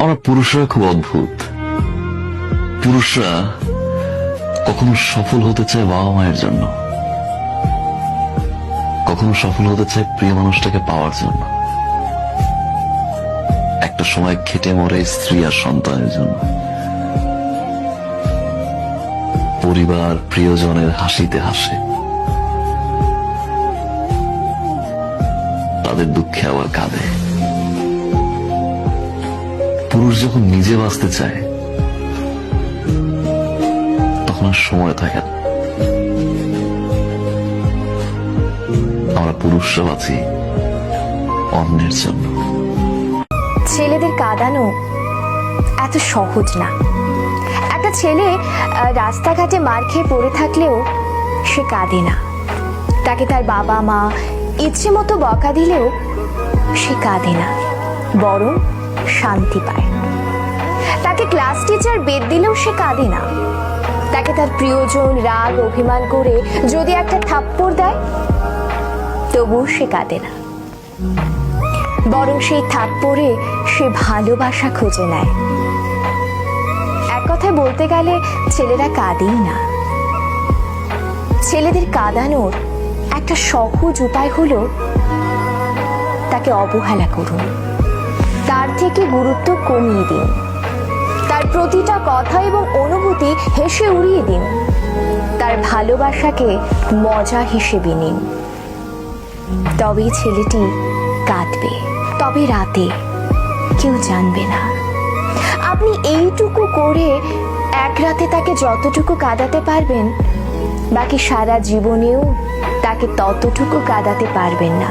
আমরা পুরুষরা খুব অদ্ভুত। পুরুষরা কখনো সফল হতে চায় বাবা মায়ের জন্য, কখনো সফল হতে চায় প্রিয় মানুষটাকে পাওয়ার জন্য, একটা সময় খেটে মরে স্ত্রী আর সন্তানের জন্য, পরিবার প্রিয়জনের হাসিতে হাসে, তাদের দুঃখে আবার কাঁদে। পুরুষ যখন নিজে বাঁচতে চায় তখন আর সময় থাকে না। আমরা পুরুষরা বাঁচি অন্যের জন্য। ছেলেদের কাঁদানো এত সহজ না। একটা ছেলে রাস্তাঘাটে মার খেয়ে পড়ে থাকলেও সে কাঁদে না। তাকে তার বাবা মা ইচ্ছে মতো বকা দিলেও সে কাঁদে না, বরং শান্তি পায়। তাকে ক্লাস টিচার বেদ দিলেও সে কাঁদে না। তাকে তার প্রিয়জন রাগ অভিমান করে যদি একটা থাপ্পড় দেয় তবুও সে কাঁদে না, বরং সেই থাপ্পড়ে সে ভালোবাসা খুঁজে নেয়। এক কথায় বলতে গেলে ছেলেরা কাঁদেই না। ছেলেদের কাঁদানোর একটা সহজ উপায় হলো তাকে অবহেলা করুন, তার থেকে গুরুত্ব কমিয়ে দিন, তার প্রতিটা কথা এবং অনুভূতি হেসে উড়িয়ে দিন, তার ভালোবাসাকে মজা হিসেবে নিন। তবেই ছেলেটি কাঁদবে, তবে রাতে কেউ জানবে না। আপনি এইটুকু করে এক রাতে তাকে যতটুকু কাঁদাতে পারবেন, বাকি সারা জীবনেও তাকে ততটুকু কাঁদাতে পারবেন না।